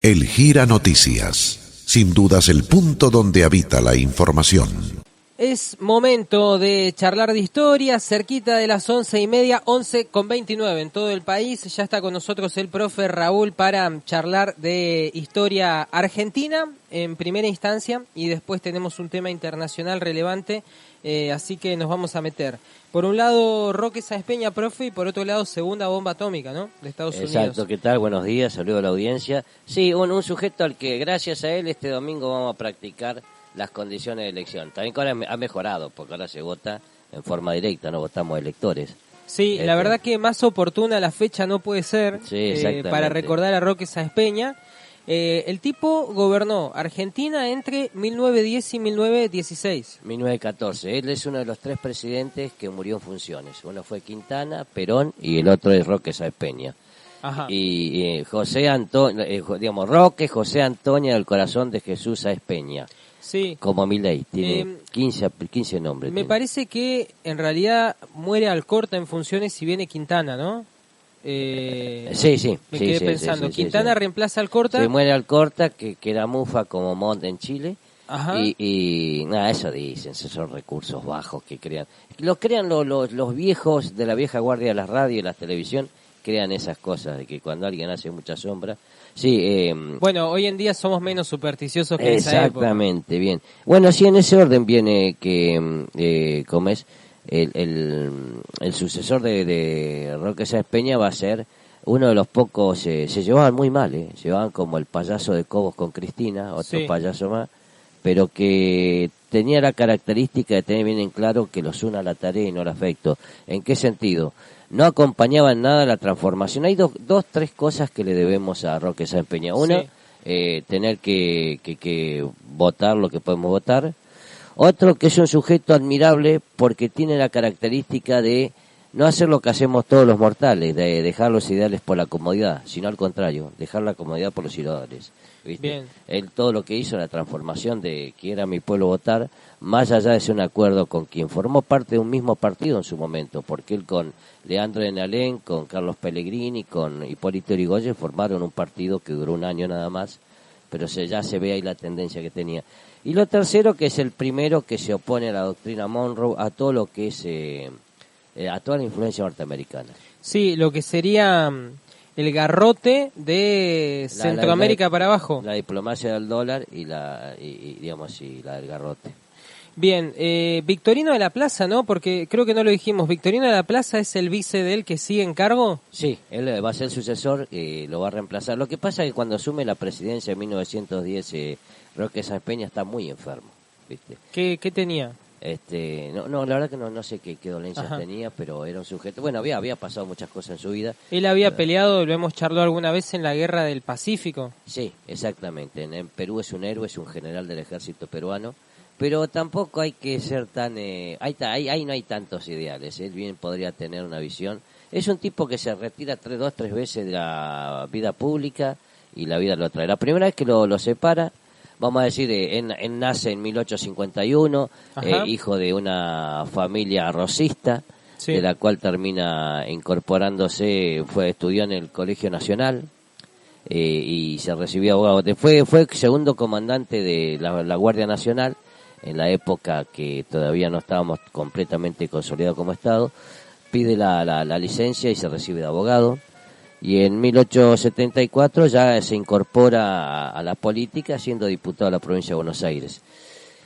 El Gira Noticias, sin dudas el punto donde habita la información. Es momento de charlar de historia, cerquita de las 11:30, 11:29 en todo el país. Ya está con nosotros el profe Raúl para charlar de historia argentina en primera instancia y después tenemos un tema internacional relevante, así que nos vamos a meter. Por un lado, Roque Sáenz Peña, profe, y por otro lado, segunda bomba atómica, ¿no? De Estados Unidos. Exacto, ¿qué tal? Buenos días, saludo a la audiencia. Sí, un sujeto al que gracias a él este domingo vamos a practicar las condiciones de elección. También que ahora ha mejorado, porque ahora se vota en forma directa, no votamos electores. Sí, la verdad que más oportuna la fecha no puede ser, Sí, para recordar a Roque Sáenz Peña. El tipo gobernó Argentina entre 1910 y 1916. 1914. Él es uno de los tres presidentes que murió en funciones. Uno fue Quintana, Perón y el otro es Roque Sáenz Peña. Ajá. Y José Antonio, Roque José Antonio del Corazón de Jesús Sáenz Peña. Sí. Como Milei, tiene 15 nombres. Me parece que en realidad muere Alcorta en funciones y viene Quintana, ¿no? Sí. Me quedé pensando. Quintana reemplaza a Alcorta. Se muere Alcorta, que era mufa como Montt en Chile. Ajá. Y nada, eso dicen, esos son recursos bajos que crean. Los crean los viejos de la vieja guardia de la radio y la televisión, crean esas cosas, de que cuando alguien hace mucha sombra. Sí, bueno, hoy en día somos menos supersticiosos que en esa época. Exactamente, bien. Bueno, sí, en ese orden viene que, ¿cómo es? El sucesor de Roque Sáenz Peña va a ser uno de los pocos, se llevaban muy mal, se llevaban como el payaso de Cobos con Cristina, otro payaso más, pero que tenía la característica de tener bien en claro que los una la tarea y no el afecto. ¿En qué sentido? No acompañaba en nada la transformación. Hay tres cosas que le debemos a Roque Sáenz Peña. Una, tener que votar lo que podemos votar. Otro, que es un sujeto admirable porque tiene la característica de no hacer lo que hacemos todos los mortales, de dejar los ideales por la comodidad, sino al contrario, dejar la comodidad por los ideales. ¿Viste? Bien. Él todo lo que hizo, la transformación de quiera mi pueblo votar, más allá de ser un acuerdo con quien formó parte de un mismo partido en su momento, porque él con Leandro de Nalén, con Carlos Pellegrini, con Hipólito Yrigoyen formaron un partido que duró un año nada más, pero ya se ve ahí la tendencia que tenía. Y lo tercero, que es el primero que se opone a la doctrina Monroe, a todo lo que es, a toda la influencia norteamericana. Sí, lo que sería el garrote de Centroamérica para abajo. La diplomacia del dólar y la del garrote. Bien, Victorino de la Plaza, ¿no? Porque creo que no lo dijimos. ¿Victorino de la Plaza es el vice de él que sigue en cargo? Sí, él va a ser el sucesor y lo va a reemplazar. Lo que pasa es que cuando asume la presidencia en 1910, Roque Sáenz Peña está muy enfermo, ¿viste? ¿Qué tenía? No, la verdad que no sé qué dolencias tenía, pero era un sujeto. Bueno, había pasado muchas cosas en su vida. Él había peleado, lo hemos charlado alguna vez, en la Guerra del Pacífico. Sí, exactamente. En Perú es un héroe, es un general del ejército peruano. Pero tampoco hay que ser tan... ahí no hay tantos ideales. Él bien podría tener una visión. Es un tipo que se retira tres veces de la vida pública y la vida lo trae. La primera vez que lo separa, vamos a decir, él nace en 1851, hijo de una familia rosista, de la cual termina incorporándose, estudió en el Colegio Nacional y se recibió abogado. Fue segundo comandante de la Guardia Nacional, en la época que todavía no estábamos completamente consolidados como Estado, pide la licencia y se recibe de abogado. Y en 1874 ya se incorpora a la política, siendo diputado de la provincia de Buenos Aires.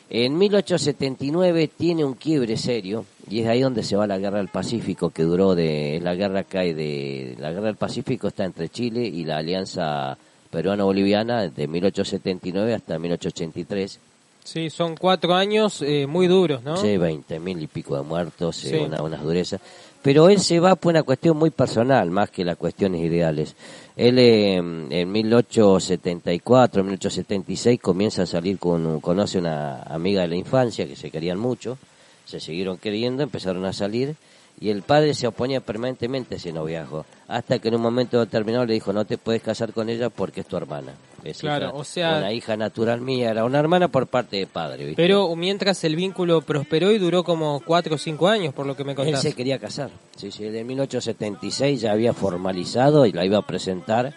En 1879 tiene un quiebre serio, y es ahí donde se va la Guerra del Pacífico, que duró la Guerra del Pacífico está entre Chile y la Alianza Peruano-Boliviana de 1879 hasta 1883. Sí, son 4 años muy duros, ¿no? Sí, 20.000 y pico de muertos, unas durezas. Pero él se va por una cuestión muy personal, más que las cuestiones ideales. Él en 1874, 1876 comienza a salir conoce una amiga de la infancia que se querían mucho, se siguieron queriendo, empezaron a salir. Y el padre se oponía permanentemente a ese noviazgo, hasta que en un momento determinado le dijo, no te puedes casar con ella porque es tu hermana. Claro, o sea... Una hija natural mía, era una hermana por parte de padre, ¿viste? Pero mientras el vínculo prosperó y duró como 4 o 5 años, por lo que me contaste. Él se quería casar, sí, él en 1876 ya había formalizado y la iba a presentar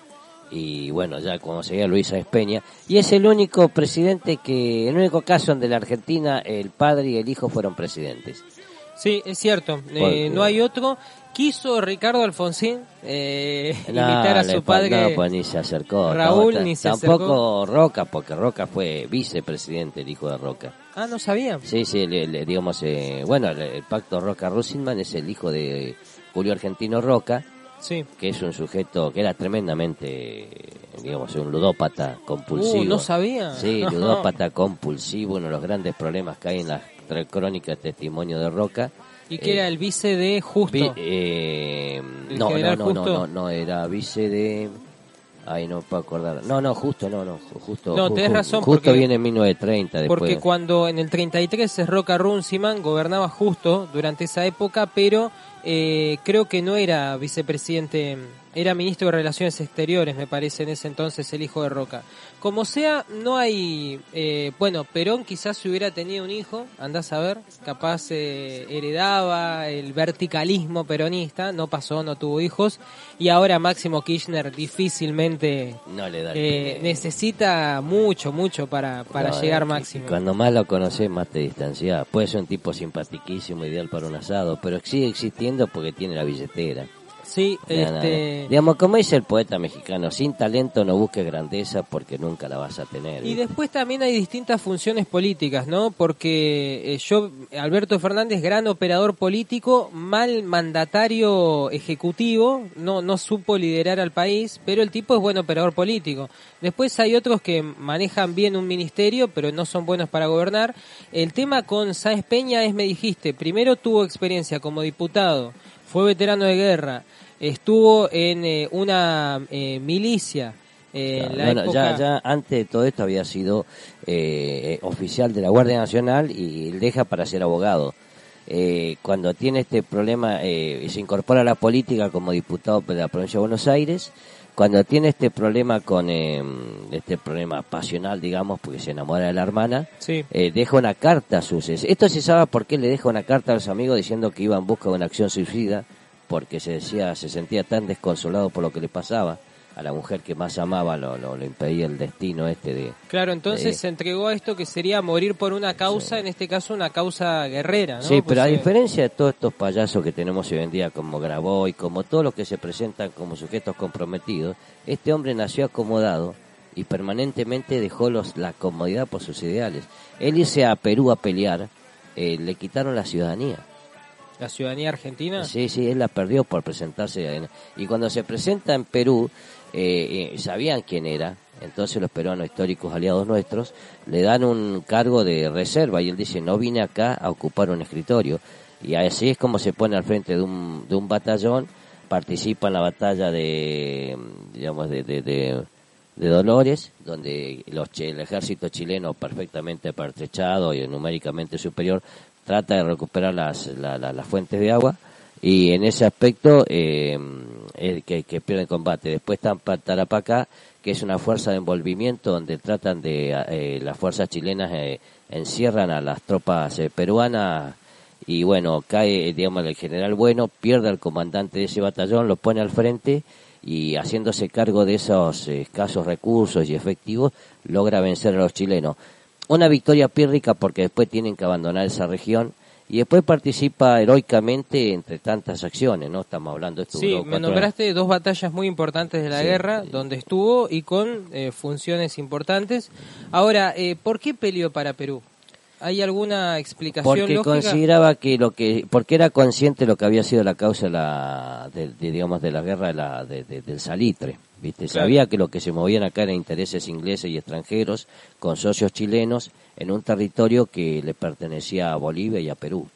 y bueno, ya como seguía Luis Sáenz Peña, y es el único presidente el único caso donde la Argentina, el padre y el hijo fueron presidentes. Sí, es cierto, no hay otro. Quiso Ricardo Alfonsín imitar a su padre. No, pues ni se acercó. Raúl ni se acercó. Tampoco Roca, porque Roca fue vicepresidente, el hijo de Roca. Ah, no sabía. Sí, digamos, bueno, el pacto Roca-Russellman es el hijo de Julio Argentino Roca, sí, que es un sujeto que era tremendamente, digamos, un ludópata compulsivo. No sabía. Sí, ludópata compulsivo, uno de los grandes problemas que hay en las crónicas de testimonio de Roca. ¿Y que era el vice de Justo? No, era vice de... Ay, no puedo acordar. Justo. No, tenés razón. Justo viene en 1930 después. Porque cuando en el 33 es Roca Runciman, gobernaba Justo durante esa época, pero creo que no era vicepresidente, era ministro de Relaciones Exteriores, me parece, en ese entonces, el hijo de Roca. Como sea, no hay... bueno, Perón quizás si hubiera tenido un hijo, andás a ver, capaz heredaba el verticalismo peronista, no pasó, no tuvo hijos, y ahora Máximo Kirchner difícilmente no le da necesita mucho para llegar Máximo. Cuando más lo conoces, más te distancias. Puede ser un tipo simpatiquísimo, ideal para un asado, pero sigue existiendo porque tiene la billetera. Sí, digamos, como dice el poeta mexicano, sin talento no busques grandeza porque nunca la vas a tener. Y después también hay distintas funciones políticas, ¿no? Porque Alberto Fernández, gran operador político, mal mandatario ejecutivo, no supo liderar al país, pero el tipo es buen operador político. Después hay otros que manejan bien un ministerio, pero no son buenos para gobernar. El tema con Sáenz Peña me dijiste, primero tuvo experiencia como diputado, fue veterano de guerra, estuvo en una milicia. Ya antes de todo esto había sido oficial de la Guardia Nacional y deja para ser abogado. Cuando tiene este problema, se incorpora a la política como diputado de la provincia de Buenos Aires. Cuando tiene este problema con este problema pasional, digamos, porque se enamora de la hermana, sí, deja una carta a sus... Esto se sabe por qué le deja una carta a los amigos diciendo que iba en busca de una acción suicida, porque se sentía tan desconsolado por lo que le pasaba. A la mujer que más amaba lo impedía el destino de... Claro, entonces se entregó a esto que sería morir por una causa, sí, en este caso una causa guerrera, ¿no? Sí, pero a diferencia de todos estos payasos que tenemos hoy en día, como Graboy, como todos los que se presentan como sujetos comprometidos, este hombre nació acomodado y permanentemente dejó la comodidad por sus ideales. Él irse a Perú a pelear, le quitaron la ciudadanía. ¿La ciudadanía argentina? Sí, él la perdió por presentarse. Y cuando se presenta en Perú, sabían quién era, entonces los peruanos históricos aliados nuestros le dan un cargo de reserva y él dice, no vine acá a ocupar un escritorio. Y así es como se pone al frente de un batallón, participa en la batalla de Dolores, donde el ejército chileno, perfectamente pertrechado y numéricamente superior, trata de recuperar las fuentes de agua, y en ese aspecto que pierde el combate. Después está Tarapacá, que es una fuerza de envolvimiento donde tratan de las fuerzas chilenas encierran a las tropas peruanas, y bueno, cae, digamos, el general Bueno, pierde al comandante de ese batallón, lo pone al frente, y haciéndose cargo de esos escasos recursos y efectivos, logra vencer a los chilenos. Una victoria pírrica porque después tienen que abandonar esa región, y después participa heroicamente entre tantas acciones, ¿no? Estamos hablando de esto. Sí, me nombraste dos batallas muy importantes de la guerra, donde estuvo y con funciones importantes. Ahora, ¿por qué peleó para Perú? ¿Hay alguna explicación lógica? Porque consideraba porque era consciente de lo que había sido la causa de la guerra del salitre, ¿viste? Claro. Sabía que lo que se movían acá eran intereses ingleses y extranjeros con socios chilenos en un territorio que le pertenecía a Bolivia y a Perú.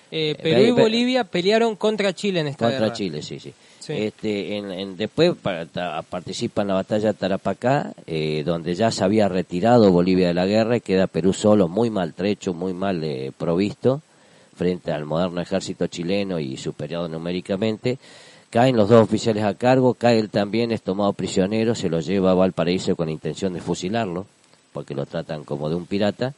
Perú y Bolivia pelearon contra Chile en esta guerra. Contra Chile, sí. Después participa en la batalla de Tarapacá, donde ya se había retirado Bolivia de la guerra y queda Perú solo, muy maltrecho, muy mal provisto, frente al moderno ejército chileno y superado numéricamente. Caen los dos oficiales a cargo, cae él también, es tomado prisionero, se lo lleva a Valparaíso con intención de fusilarlo, porque lo tratan como de un pirata.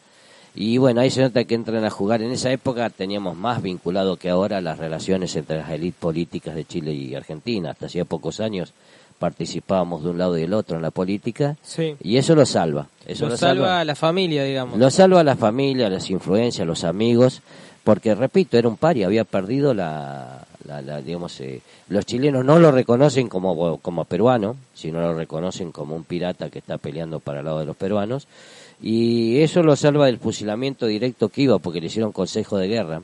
Y bueno, ahí se nota que entran a jugar. En esa época teníamos más vinculado que ahora las relaciones entre las élites políticas de Chile y Argentina. Hasta hacía pocos años participábamos de un lado y del otro en la política, Sí. y eso lo salva. Eso Lo salva a la familia, digamos. lo salva a la familia, a las influencias, a los amigos, porque, repito, era un paria, había perdido digamos, los chilenos no lo reconocen como peruano, sino lo reconocen como un pirata que está peleando para el lado de los peruanos, y eso lo salva del fusilamiento directo que iba, porque le hicieron consejo de guerra,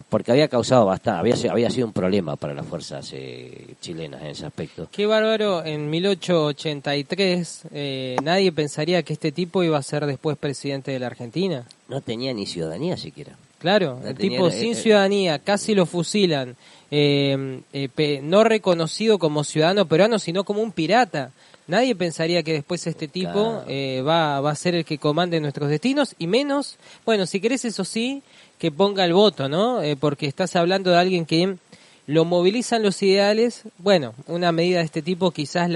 porque había causado bastante, había sido un problema para las fuerzas chilenas en ese aspecto. Qué bárbaro, en 1883 nadie pensaría que este tipo iba a ser después presidente de la Argentina. No tenía ni ciudadanía siquiera. Claro, No el tenía- tipo sin ciudadanía, casi lo fusilan, no reconocido como ciudadano peruano, sino como un pirata. Nadie pensaría que después este tipo Claro. va a ser el que comande nuestros destinos, y menos, bueno, si querés eso sí, que ponga el voto, ¿no? Porque estás hablando de alguien que lo movilizan los ideales. Bueno, una medida de este tipo quizás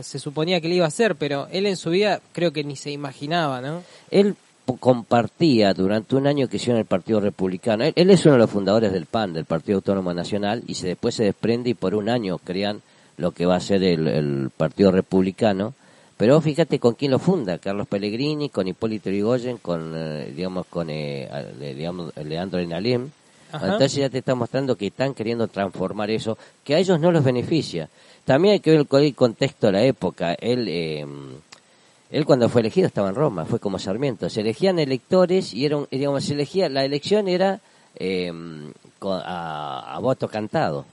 se suponía que le iba a hacer, pero él en su vida creo que ni se imaginaba, ¿no? Él compartía durante un año que hicieron el Partido Republicano. Él es uno de los fundadores del PAN, del Partido Autónomo Nacional, y después se desprende y por un año crean lo que va a ser el Partido Republicano. Pero fíjate con quién lo funda: Carlos Pellegrini, con Hipólito Yrigoyen, con Leandro Enalem. Ajá. Entonces ya te está mostrando que están queriendo transformar eso, que a ellos no los beneficia. También hay que ver el contexto de la época. Él cuando fue elegido estaba en Roma, fue como Sarmiento. Se elegían electores y la elección era a voto cantado.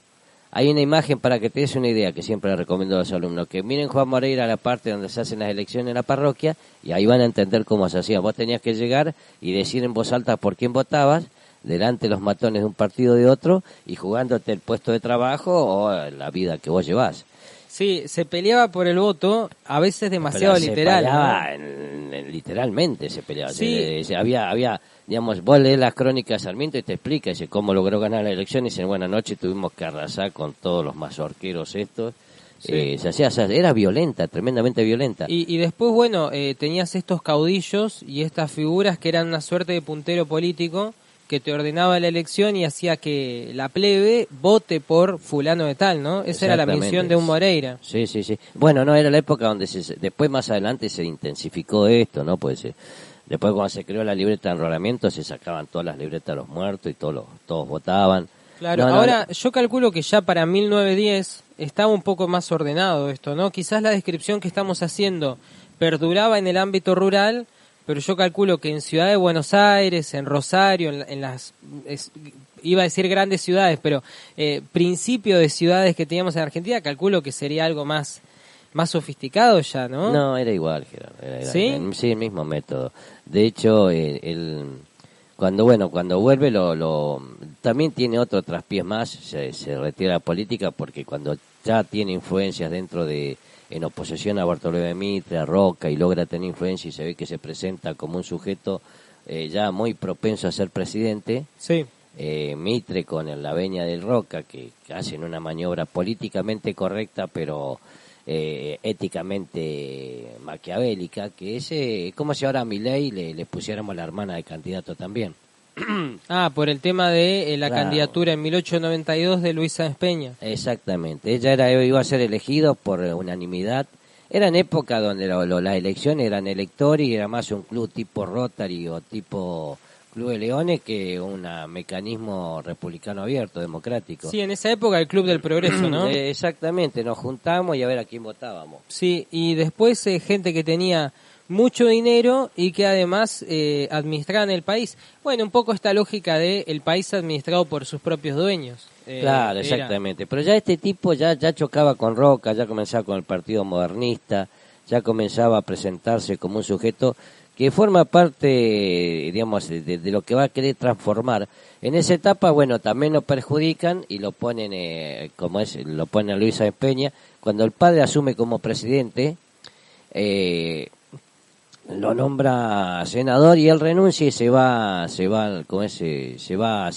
Hay una imagen para que te des una idea que siempre le recomiendo a los alumnos, que miren Juan Moreira a la parte donde se hacen las elecciones en la parroquia, y ahí van a entender cómo se hacía. Vos tenías que llegar y decir en voz alta por quién votabas, delante de los matones de un partido de otro, y jugándote el puesto de trabajo o la vida que vos llevás. Sí, se peleaba por el voto, a veces demasiado Pero literal, se ¿no? peleaba, literalmente se peleaba. Sí. Había, digamos, vos lees las crónicas de Sarmiento y te explica cómo logró ganar la elección, y dicen, buena noche, tuvimos que arrasar con todos los mazorqueros estos. Sí. Era violenta, tremendamente violenta. Y después, bueno, tenías estos caudillos y estas figuras que eran una suerte de puntero político que te ordenaba la elección y hacía que la plebe vote por fulano de tal, ¿no? Esa era la Exactamente. misión de un Moreira. Sí. Bueno, no, era la época donde después más adelante se intensificó esto, ¿no? Pues después cuando se creó la libreta de enrolamiento se sacaban todas las libretas de los muertos y todos votaban. Claro, No, ahora yo calculo que ya para 1910 estaba un poco más ordenado esto, ¿no? Quizás la descripción que estamos haciendo perduraba en el ámbito rural, pero yo calculo que en Ciudad de Buenos Aires, en Rosario, iba a decir grandes ciudades, pero principio de ciudades que teníamos en Argentina, calculo que sería algo más sofisticado ya, ¿no? No, era igual, Gerardo. Era ¿Sí? Sí, el mismo método. De hecho, cuando vuelve, también tiene otro traspiés más, se retira de la política, porque cuando ya tiene influencias en oposición a Bartolomé Mitre, a Roca, y logra tener influencia y se ve que se presenta como un sujeto ya muy propenso a ser presidente. Sí. Mitre con la veña del Roca, que hacen una maniobra políticamente correcta, pero éticamente maquiavélica, que es como si ahora a Milei le pusiéramos la hermana de candidato también. Ah, por el tema de la Claro. candidatura en 1892 de Luis Sáenz Peña. Exactamente, iba a ser elegido por unanimidad. Era en época donde las elecciones eran electores y era más un club tipo Rotary o tipo Club de Leones que un mecanismo republicano abierto, democrático. Sí, en esa época el Club del Progreso, ¿no? Exactamente, nos juntamos y a ver a quién votábamos. Sí, y después gente que tenía mucho dinero y que además administraban el país. Bueno, un poco esta lógica de el país administrado por sus propios dueños. Claro, exactamente. Pero ya este tipo ya chocaba con Roca, ya comenzaba con el Partido Modernista, ya comenzaba a presentarse como un sujeto que forma parte, digamos, de lo que va a querer transformar. En esa etapa, bueno, también lo perjudican y lo ponen, lo ponen a Luis Sáenz Peña. Cuando el padre asume como presidente, lo nombra senador y él renuncia y se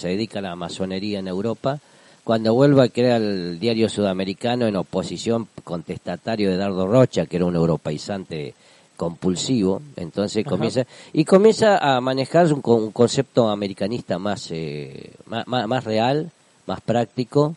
dedica a la masonería en Europa. Cuando vuelve, crea el Diario Sudamericano en oposición contestatario de Dardo Rocha, que era un europeizante compulsivo. Entonces comienza a manejar un concepto americanista más real, más práctico,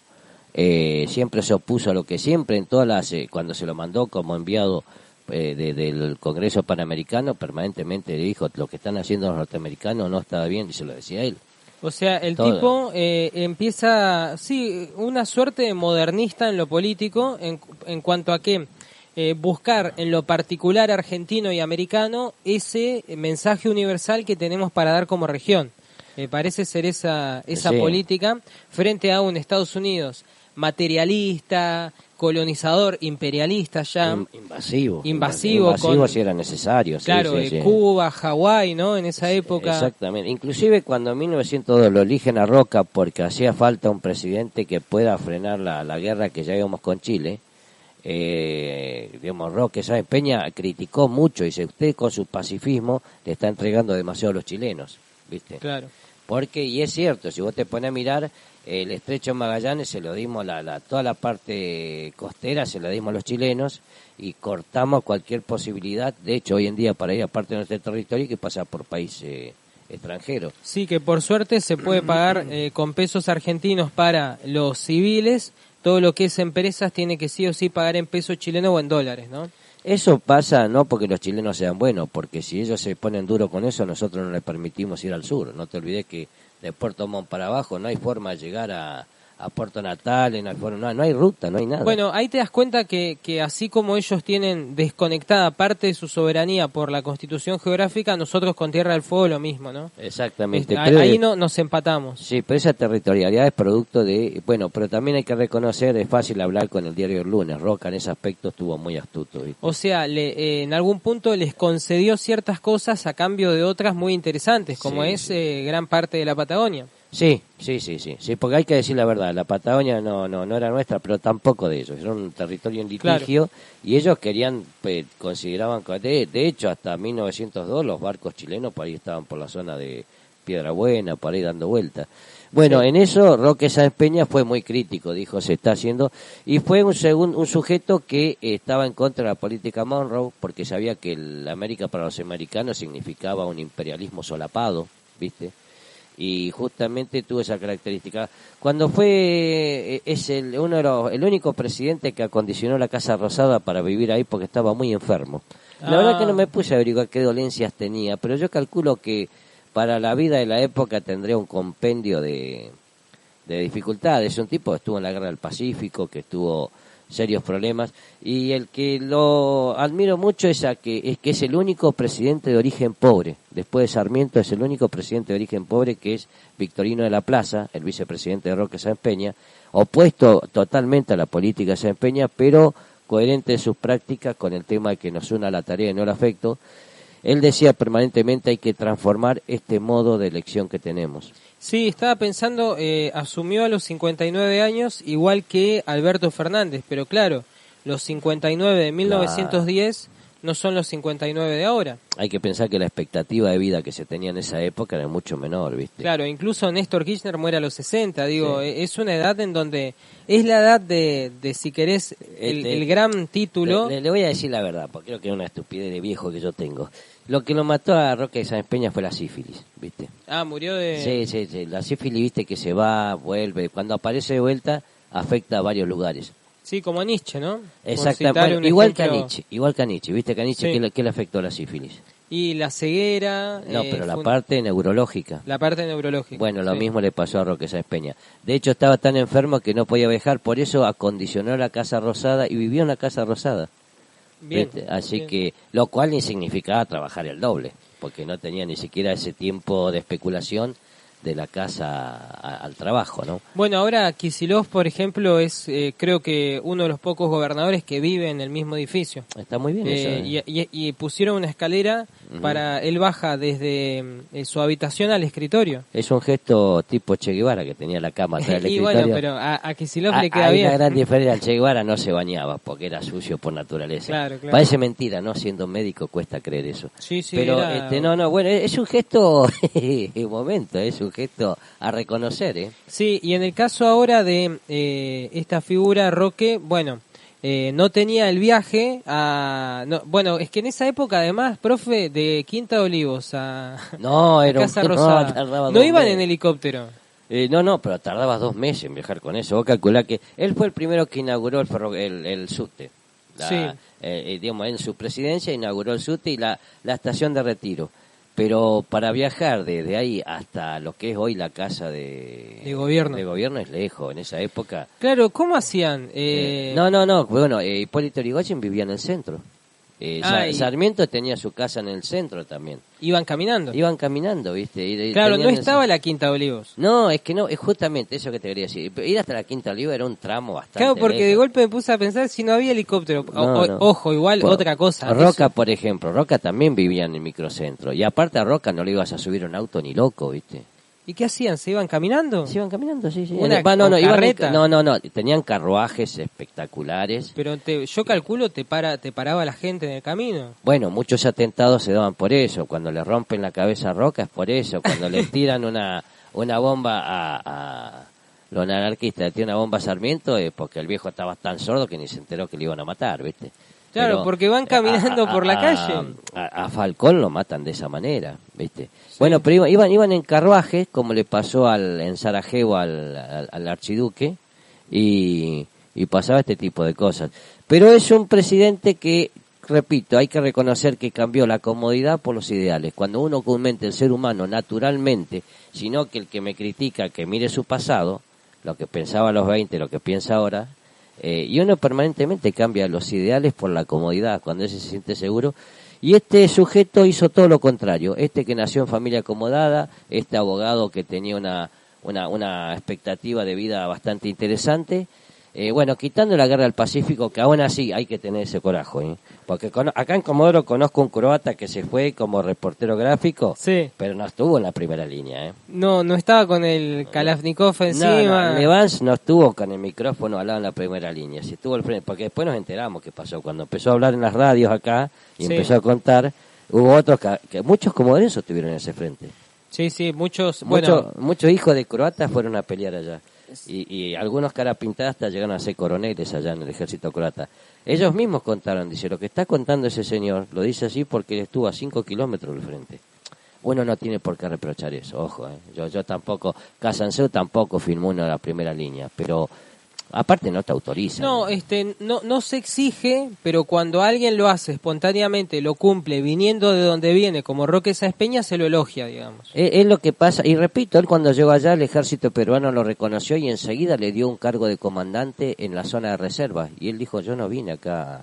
siempre se opuso a lo que siempre en todas las, cuando se lo mandó como enviado del Congreso Panamericano, permanentemente dijo lo que están haciendo los norteamericanos no estaba bien, y se lo decía él. O sea, el Todo. tipo empieza, sí, una suerte de modernista en lo político, en cuanto a que buscar en lo particular argentino y americano ese mensaje universal que tenemos para dar como región. Parece ser esa Sí. política frente a un Estados Unidos materialista, colonizador, imperialista ya. Invasivo con, si era necesario. claro, sí, sí. Cuba, Hawái, ¿no? En esa época. Exactamente. Inclusive cuando en 1902 lo eligen a Roca porque hacía falta un presidente que pueda frenar la guerra que ya íbamos con Chile, digamos, Roque Sáenz Peña criticó mucho y dice, usted con su pacifismo le está entregando demasiado a los chilenos, ¿viste? Claro. Porque, y es cierto, si vos te pones a mirar, el estrecho de Magallanes se lo dimos, toda la parte costera se lo dimos a los chilenos y cortamos cualquier posibilidad. De hecho, hoy en día para ir a parte de nuestro territorio hay que pasar por país extranjero. Sí, que por suerte se puede pagar con pesos argentinos para los civiles. Todo lo que es empresas tiene que sí o sí pagar en pesos chilenos o en dólares, ¿no? Eso pasa no porque los chilenos sean buenos, porque si ellos se ponen duro con eso, nosotros no les permitimos ir al sur. No te olvides que de Puerto Montt para abajo no hay forma de llegar a Puerto Natales, no hay ruta, no hay nada. Bueno, ahí te das cuenta que así como ellos tienen desconectada parte de su soberanía por la Constitución geográfica, nosotros con Tierra del Fuego lo mismo, ¿no? Exactamente. Ahí no nos empatamos. Sí, pero esa territorialidad es producto de... Bueno, pero también hay que reconocer, es fácil hablar con el diario El Lunes. Roca en ese aspecto estuvo muy astuto, ¿viste? O sea, en algún punto les concedió ciertas cosas a cambio de otras muy interesantes, como Sí, es gran parte de la Patagonia. Sí, porque hay que decir la verdad, la Patagonia no era nuestra, pero tampoco de ellos, era un territorio en litigio, claro. Y ellos querían, consideraban, de hecho hasta 1902 los barcos chilenos por ahí estaban por la zona de Piedra Buena, por ahí dando vueltas. Bueno, sí. En eso Roque Sáenz Peña fue muy crítico, dijo se está haciendo, y fue un sujeto que estaba en contra de la política Monroe, porque sabía que la América para los americanos significaba un imperialismo solapado, ¿viste? Y justamente tuvo esa característica. Cuando fue, el único presidente que acondicionó la Casa Rosada para vivir ahí porque estaba muy enfermo. La verdad que no me puse a averiguar qué dolencias tenía, pero yo calculo que para la vida de la época tendría un compendio de dificultades. Un tipo que estuvo en la Guerra del Pacífico, que tuvo serios problemas, y el que lo admiro mucho es que es el único presidente de origen pobre. Después de Sarmiento es el único presidente de origen pobre, que es Victorino de la Plaza, el vicepresidente de Roque Sáenz Peña, opuesto totalmente a la política de Sáenz Peña, pero coherente en sus prácticas con el tema de que nos una la tarea y no el afecto. Él decía permanentemente hay que transformar este modo de elección que tenemos. Sí, estaba pensando, asumió a los 59 años igual que Alberto Fernández, pero claro, los 59 de 1910 no son los 59 de ahora. Hay que pensar que la expectativa de vida que se tenía en esa época era mucho menor, ¿viste? Claro, incluso Néstor Kirchner muere a los 60, digo, sí. Es una edad en donde es la edad de si querés, el gran título. Le voy a decir la verdad, porque creo que es una estupidez de viejo que yo tengo. Lo que lo mató a Roque Sáenz Peña fue la sífilis, ¿viste? Ah, murió de... Sí, la sífilis, ¿viste? Que se va, vuelve, cuando aparece de vuelta afecta a varios lugares. Sí, como a Nietzsche, ¿no? Exactamente, igual que a Nietzsche, ¿viste? Que a Nietzsche, sí. ¿Qué le afectó la sífilis? Y la ceguera... No, pero la parte neurológica. La parte neurológica. Bueno, lo mismo le pasó a Roque Sáenz Peña. De hecho, estaba tan enfermo que no podía viajar, por eso acondicionó la Casa Rosada y vivió en la Casa Rosada. Bien. Así bien. que, lo cual ni significaba trabajar el doble, porque no tenía ni siquiera ese tiempo de especulación de la casa al trabajo, ¿no? Bueno, ahora Kicillof, por ejemplo, es creo que uno de los pocos gobernadores que vive en el mismo edificio. Está muy bien eso. Y pusieron una escalera para él baja desde su habitación al escritorio. Es un gesto tipo Che Guevara, que tenía la cama atrás del escritorio. Y bueno, pero a Kicillof le queda bien. Hay una gran diferencia. Al Che Guevara no se bañaba porque era sucio por naturaleza. Claro. Parece mentira, ¿no? Siendo médico cuesta creer eso. Sí, pero bueno, es un gesto, un momento, es un gesto a reconocer, ¿eh? Sí, y en el caso ahora de esta figura, Roque, bueno, no tenía el viaje bueno, es que en esa época además, profe, de Quinta de Olivos a Casa Rosada, no iban en helicóptero. No, pero tardabas 2 meses en viajar con eso. Vos calculá que él fue el primero que inauguró el subte. Sí. Digamos, en su presidencia inauguró el subte y la estación de retiro. Pero para viajar desde ahí hasta lo que es hoy la casa de gobierno es lejos. En esa época... Claro, ¿cómo hacían? No. Bueno, Hipólito Yrigoyen vivía en el centro. Sarmiento tenía su casa en el centro también. Iban caminando. ¿viste? Claro, no estaba la Quinta de Olivos. No, es que no, es justamente eso que te quería decir. Ir hasta la Quinta de Olivos era un tramo bastante Claro, porque lejos. de golpe me puse a pensar si no había helicóptero. No. Ojo, igual otra cosa. Roca, Eso. por ejemplo, Roca también vivía en el microcentro. Y aparte a Roca no le ibas a subir un auto ni loco, ¿viste? ¿Y qué hacían? ¿Se iban caminando? Se iban caminando, sí. Una Carreta. No, tenían carruajes espectaculares. Pero yo calculo te paraba la gente en el camino. Bueno, muchos atentados se daban por eso. Cuando le rompen la cabeza a Roca es por eso. Cuando le tiran una bomba a los anarquistas, le tiran una bomba a Sarmiento es porque el viejo estaba tan sordo que ni se enteró que le iban a matar, ¿viste? Claro, Pero porque van caminando por la calle. A Falcón lo matan de esa manera, ¿viste? Sí. Bueno, pero iban en carruajes, como le pasó en Sarajevo al archiduque, y pasaba este tipo de cosas. Pero es un presidente que, repito, hay que reconocer que cambió la comodidad por los ideales. Cuando uno comúnmente, el ser humano, naturalmente, sino que el que me critica, que mire su pasado, lo que pensaba a los 20, lo que piensa ahora... y uno permanentemente cambia los ideales por la comodidad, cuando ese se siente seguro. Y este sujeto hizo todo lo contrario. Este que nació en familia acomodada, este abogado que tenía una expectativa de vida bastante interesante. Bueno, quitando la guerra del Pacífico, que aún así hay que tener ese coraje, porque acá en Comodoro conozco un croata que se fue como reportero gráfico, sí, pero no estuvo en la primera línea. No estaba con el Kalashnikov encima. No, Levans no estuvo con el micrófono al lado en la primera línea, sí estuvo al frente, porque después nos enteramos qué pasó. Cuando empezó a hablar en las radios acá y sí, empezó a contar, hubo otros que muchos comodorenses estuvieron en ese frente. Sí, muchos hijos de croatas fueron a pelear allá. Y algunos cara pintadas hasta llegaron a ser coroneles allá en el ejército croata. Ellos mismos contaron, dice, lo que está contando ese señor, lo dice así porque él estuvo a 5 kilómetros del frente. Uno no tiene por qué reprochar eso, ojo, yo tampoco, Casanseu tampoco firmó una de la primera línea, pero aparte no te autoriza. No se exige, pero cuando alguien lo hace espontáneamente, lo cumple, viniendo de donde viene, como Roque Sáenz Peña, se lo elogia, digamos. Es lo que pasa, y repito, él cuando llegó allá, el ejército peruano lo reconoció y enseguida le dio un cargo de comandante en la zona de reserva, y él dijo, yo no vine acá...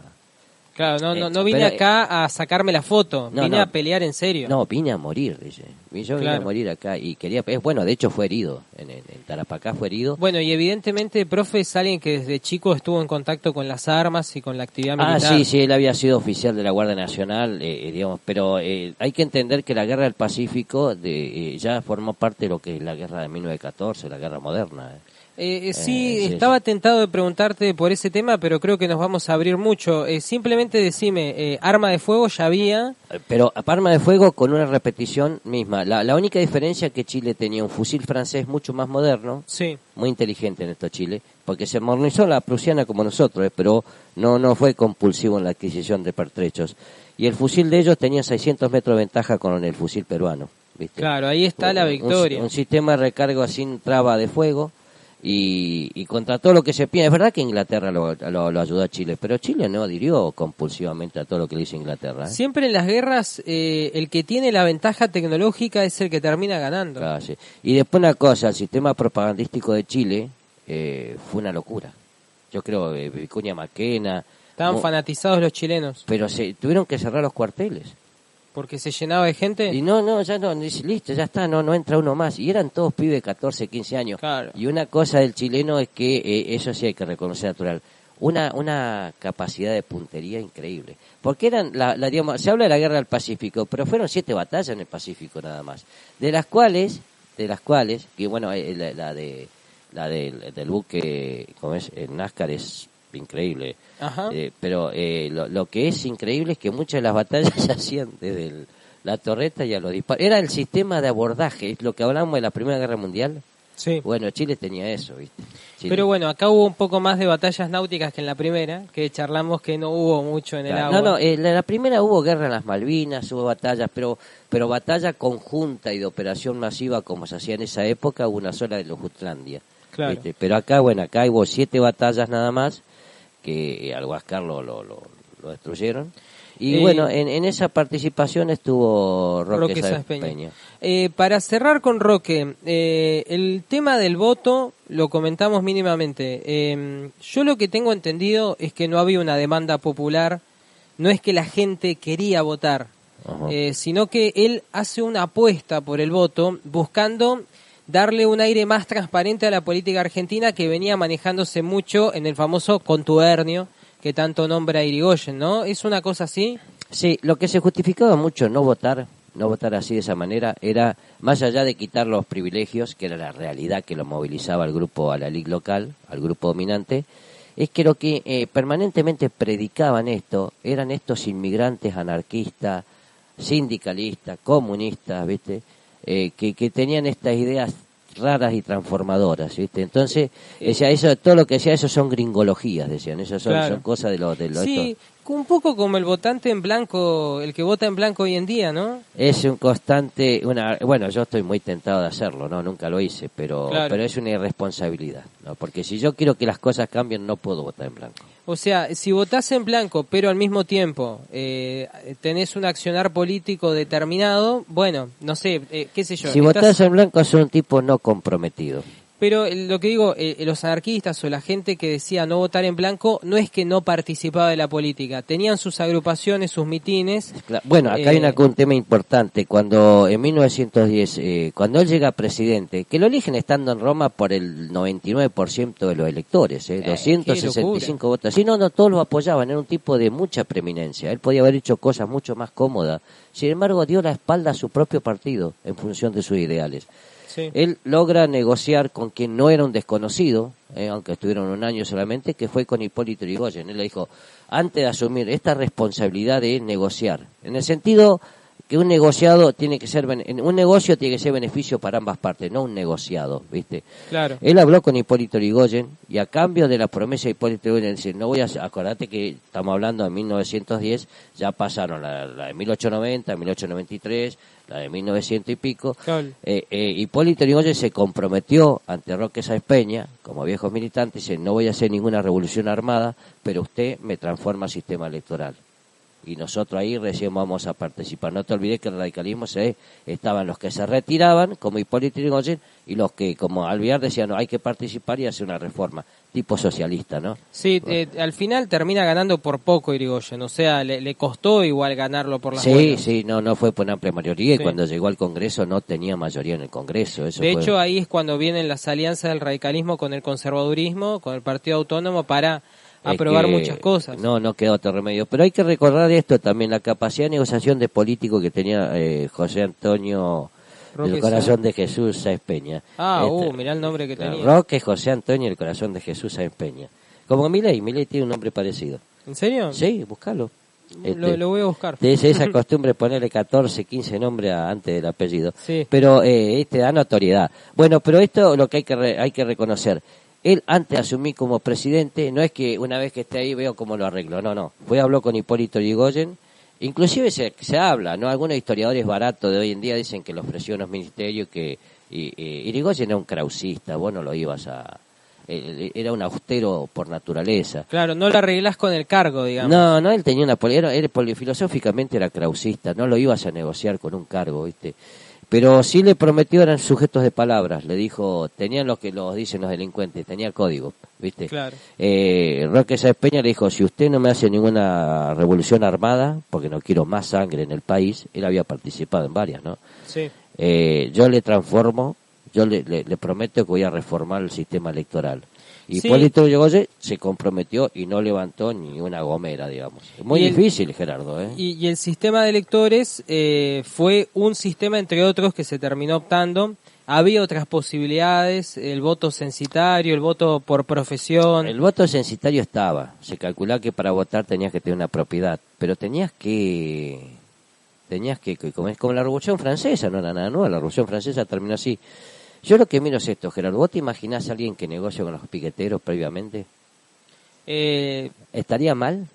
Claro, no vine acá a sacarme la foto, vine a pelear en serio. No, vine a morir, dice. Yo vine a morir acá y quería... Bueno, de hecho fue herido, en Tarapacá fue herido. Bueno, y evidentemente, profe, es alguien que desde chico estuvo en contacto con las armas y con la actividad militar. Sí, él había sido oficial de la Guardia Nacional, digamos, pero hay que entender que la Guerra del Pacífico ya formó parte de lo que es la Guerra de 1914, la Guerra moderna. Estaba tentado de preguntarte por ese tema, pero creo que nos vamos a abrir mucho. Simplemente decime, arma de fuego ya había. Pero arma de fuego con una repetición misma. La única diferencia es que Chile tenía un fusil francés mucho más moderno, sí, muy inteligente en esto Chile, porque se modernizó la prusiana como nosotros, pero no fue compulsivo en la adquisición de pertrechos. Y el fusil de ellos tenía 600 metros de ventaja con el fusil peruano, ¿viste? Claro, ahí está la victoria. Un sistema de recargo sin traba de fuego. Y contra todo lo que se piensa, es verdad que Inglaterra lo ayudó a Chile, pero Chile no adhirió compulsivamente a todo lo que dice Inglaterra. Siempre en las guerras el que tiene la ventaja tecnológica es el que termina ganando. Claro, sí. Y después una cosa, el sistema propagandístico de Chile fue una locura. Yo creo, Vicuña Maquena... Estaban fanatizados los chilenos. Pero se tuvieron que cerrar los cuarteles. ¿Porque se llenaba de gente? Y ya no, listo, ya está, no entra uno más. Y eran todos pibes de 14, 15 años. Claro. Y una cosa del chileno es que, eso sí hay que reconocer natural, una capacidad de puntería increíble. Porque eran, digamos, se habla de la Guerra del Pacífico, pero fueron 7 batallas en el Pacífico nada más. De las cuales, que bueno, la del buque, como es, el NASCAR es increíble. Ajá. Pero lo que es increíble es que muchas de las batallas se hacían desde la torreta y a los disparos. Era el sistema de abordaje, es lo que hablamos de la Primera Guerra Mundial. Sí. Bueno, Chile tenía eso, ¿viste? Chile. Pero bueno, acá hubo un poco más de batallas náuticas que en la primera, que charlamos que no hubo mucho en el agua. No, la primera hubo guerra en las Malvinas, hubo batallas, pero batalla conjunta y de operación masiva como se hacía en esa época, hubo una sola de los Jutlandia. Claro. ¿Viste? Pero acá hubo 7 batallas nada más, que al Huáscar lo destruyeron. Y bueno, en esa participación estuvo Roque Sáenz Peña. Para cerrar con Roque, el tema del voto lo comentamos mínimamente. Yo lo que tengo entendido es que no había una demanda popular, no es que la gente quería votar, sino que él hace una apuesta por el voto buscando darle un aire más transparente a la política argentina que venía manejándose mucho en el famoso contubernio que tanto nombra Irigoyen, ¿no? ¿Es una cosa así? Sí, lo que se justificaba mucho no votar así de esa manera, era, más allá de quitar los privilegios, que era la realidad que lo movilizaba al grupo, a la LIC local, al grupo dominante, es que lo que permanentemente predicaban eran estos inmigrantes anarquistas, sindicalistas, comunistas, ¿viste? Que tenían estas ideas raras y transformadoras, ¿viste? Entonces, eso, todo lo que decía, eso son gringologías, decían, eso son cosas de lo sí, esto. un poco como el votante en blanco, el que vota en blanco hoy en día, ¿no? Es un constante, bueno, yo estoy muy tentado de hacerlo, ¿no? Nunca lo hice, pero es una irresponsabilidad, ¿no? Porque si yo quiero que las cosas cambien, no puedo votar en blanco. O sea, si votás en blanco, pero al mismo tiempo tenés un accionar político determinado, bueno, no sé, qué sé yo. Si votás en blanco, es un tipo no comprometido. Pero lo que digo, los anarquistas o la gente que decía no votar en blanco, no es que no participaba de la política, tenían sus agrupaciones, sus mitines. Bueno, acá hay un tema importante. Cuando en 1910, cuando él llega presidente, que lo eligen estando en Roma por el 99% de los electores, 265 votos. Sí, no, todos lo apoyaban, era un tipo de mucha preeminencia. Él podía haber hecho cosas mucho más cómodas. Sin embargo, dio la espalda a su propio partido en función de sus ideales. Sí. Él logra negociar con quien no era un desconocido, aunque estuvieron un año solamente, que fue con Hipólito Yrigoyen. Él le dijo, antes de asumir esta responsabilidad de negociar, en el sentido que un negocio tiene que ser beneficio para ambas partes, no un negociado, ¿viste? Claro. Él habló con Hipólito Yrigoyen y a cambio de la promesa de Hipólito Yrigoyen, decir, acordate que estamos hablando de 1910, ya pasaron la de 1890, 1893, la de 1900 y pico. Claro. Hipólito Yrigoyen se comprometió ante Roque Sáenz Peña, como viejos militantes, dice, no voy a hacer ninguna revolución armada, pero usted me transforma el sistema electoral. Y nosotros ahí recién vamos a participar. No te olvides que el radicalismo estaban los que se retiraban, como Hipólito Yrigoyen, y los que, como Alvear, decían, no, hay que participar y hacer una reforma, tipo socialista, ¿no? Sí, al final termina ganando por poco Yrigoyen, o sea, le costó igual ganarlo por las buenas. Sí, no fue por una amplia mayoría, y cuando llegó al Congreso no tenía mayoría en el Congreso. De hecho, ahí es cuando vienen las alianzas del radicalismo con el conservadurismo, con el Partido Autónomo, para aprobar muchas cosas. No queda otro remedio. Pero hay que recordar esto también, la capacidad de negociación de político que tenía José Antonio del Corazón de Jesús Sáenz Peña. Mirá el nombre que tenía. Roque José Antonio del Corazón de Jesús Sáenz Peña. Como Milei tiene un nombre parecido. ¿En serio? Sí, búscalo. Lo voy a buscar. Es esa costumbre de ponerle 14, 15 nombres antes del apellido. Sí. Pero da notoriedad. Bueno, pero esto lo que hay que reconocer. Él, antes de asumir como presidente, no es que una vez que esté ahí veo cómo lo arreglo, no. Habló con Hipólito Yrigoyen, inclusive se habla, ¿no? Algunos historiadores baratos de hoy en día dicen que le ofreció unos ministerios que Yrigoyen era un krausista, vos no lo ibas a... era un austero por naturaleza. Claro, no lo arreglás con el cargo, digamos. No, él tenía filosóficamente era krausista, no lo ibas a negociar con un cargo, ¿viste? Pero sí le prometió, eran sujetos de palabras, le dijo, tenían lo que los dicen los delincuentes, tenía código, ¿viste? Claro. Roque Sáenz Peña le dijo, si usted no me hace ninguna revolución armada, porque no quiero más sangre en el país, él había participado en varias, ¿no? Sí. Yo le transformo, yo le prometo que voy a reformar el sistema electoral. Y Hipólito Yrigoyen se comprometió y no levantó ni una gomera, digamos. Muy difícil, Gerardo. Y el sistema de electores fue un sistema, entre otros, que se terminó optando. Había otras posibilidades, el voto censitario, el voto por profesión. El voto censitario estaba. Se calculaba que para votar tenías que tener una propiedad, pero tenías que como la Revolución Francesa, no era nada nuevo, la Revolución Francesa terminó así. Yo lo que miro es esto, Gerardo. ¿Vos te imaginás a alguien que negocia con los piqueteros previamente? ¿Estaría mal?